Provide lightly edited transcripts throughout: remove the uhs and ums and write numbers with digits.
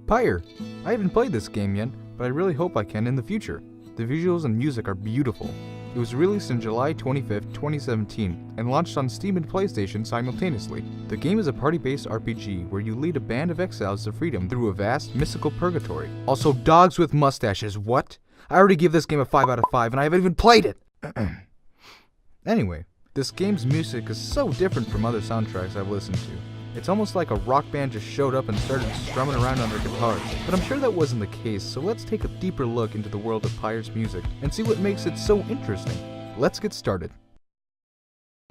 Pyre! I haven't played this game yet, but I really hope I can in the future. The visuals and music are beautiful. It was released on July 25th, 2017, and launched on Steam and PlayStation simultaneously. The game is a party-based RPG where you lead a band of exiles to freedom through a vast, mystical purgatory. Also, dogs with mustaches, what? I already give this game a 5 out of 5 and I haven't even played it! Anyway, this game's music is so different from other soundtracks I've listened to. It's almost like a rock band just showed up and started strumming around on their guitars. But I'm sure that wasn't the case, so let's take a deeper look into the world of Pyre's music and see what makes it so interesting. Let's get started.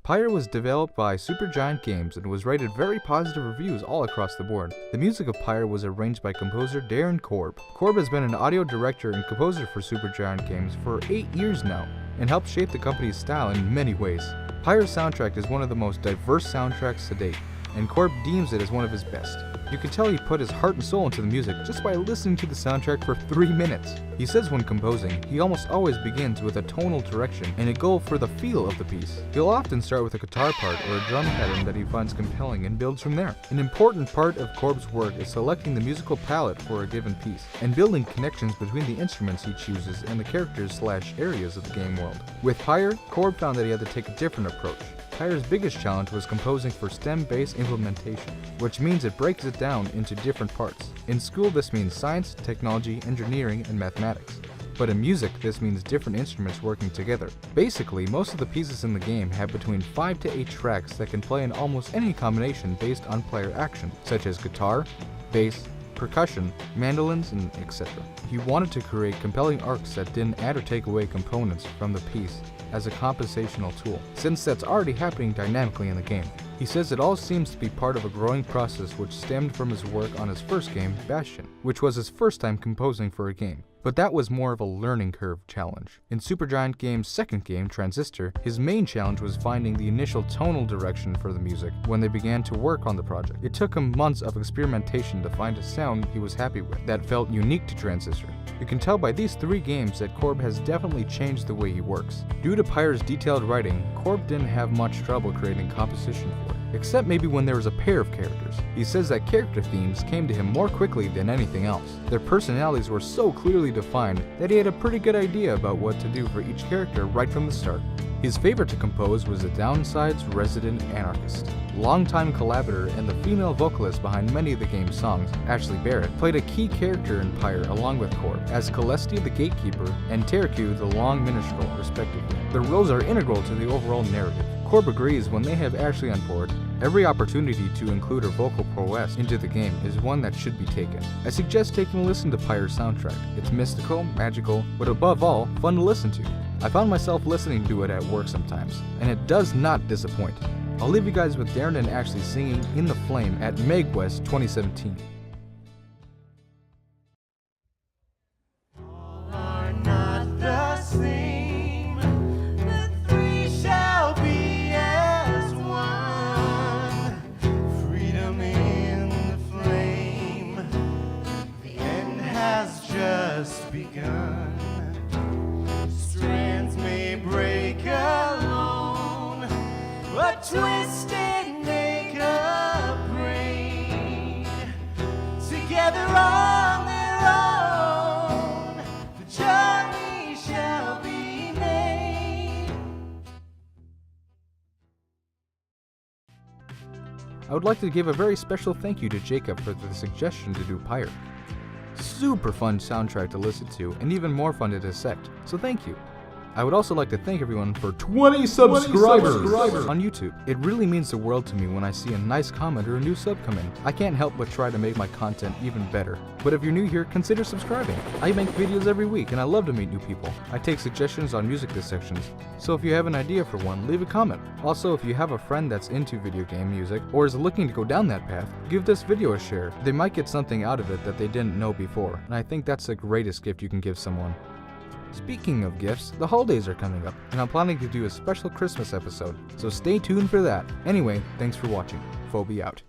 Pyre was developed by Supergiant Games and was rated very positive reviews all across the board. The music of Pyre was arranged by composer Darren Korb. Korb has been an audio director and composer for Supergiant Games for 8 years now, and helped shape the company's style in many ways. Pyre's soundtrack is one of the most diverse soundtracks to date, and Korb deems it as one of his best. You can tell he put his heart and soul into the music just by listening to the soundtrack for 3 minutes. He says when composing, he almost always begins with a tonal direction and a goal for the feel of the piece. He'll often start with a guitar part or a drum pattern that he finds compelling and builds from there. An important part of Korb's work is selecting the musical palette for a given piece, and building connections between the instruments he chooses and the characters/areas of the game world. With Pyre, Korb found that he had to take a different approach. Pyre's biggest challenge was composing for STEM-based implementation, which means it breaks it down into different parts. In school, this means science, technology, engineering, and mathematics. But in music, this means different instruments working together. Basically, most of the pieces in the game have between 5 to 8 tracks that can play in almost any combination based on player action, such as guitar, bass, percussion, mandolins, and etc. He wanted to create compelling arcs that didn't add or take away components from the piece as a compensational tool, since that's already happening dynamically in the game. He says it all seems to be part of a growing process which stemmed from his work on his first game, Bastion, which was his first time composing for a game. But that was more of a learning curve challenge. In Supergiant Games' second game, Transistor, his main challenge was finding the initial tonal direction for the music when they began to work on the project. It took him months of experimentation to find a sound he was happy with that felt unique to Transistor. You can tell by these 3 games that Korb has definitely changed the way he works. Due to Pyre's detailed writing, Korb didn't have much trouble creating composition for it, except maybe when there was a pair of characters. He says that character themes came to him more quickly than anything else. Their personalities were so clearly defined that he had a pretty good idea about what to do for each character right from the start. His favorite to compose was the Downside's resident anarchist. Longtime collaborator and the female vocalist behind many of the game's songs, Ashley Barrett, played a key character in Pyre along with Korb, as Celestia the Gatekeeper and Terku the Long Minstrel, respectively. Their roles are integral to the overall narrative. Korb agrees when they have Ashley on board, every opportunity to include her vocal prowess into the game is one that should be taken. I suggest taking a listen to Pyre's soundtrack. It's mystical, magical, but above all, fun to listen to. I found myself listening to it at work sometimes, and it does not disappoint. I'll leave you guys with Darren and Ashley singing In the Flame at Megwest 2017. All are not the same, the 3 shall be as one. Freedom in the flame, the end has just begun. Strands may break alone, but twisted make a brain. Together on their own, the journey shall be made. I would like to give a very special thank you to Jacob for the suggestion to do Pyre. Super fun soundtrack to listen to, and even more fun to dissect, so thank you. I would also like to thank everyone for 20 subscribers on YouTube. It really means the world to me when I see a nice comment or a new sub come in. I can't help but try to make my content even better. But if you're new here, consider subscribing. I make videos every week and I love to meet new people. I take suggestions on music dissections, so if you have an idea for one, leave a comment. Also, if you have a friend that's into video game music or is looking to go down that path, give this video a share. They might get something out of it that they didn't know before, and I think that's the greatest gift you can give someone. Speaking of gifts, the holidays are coming up, and I'm planning to do a special Christmas episode, so stay tuned for that. Anyway, thanks for watching. Phoebe out.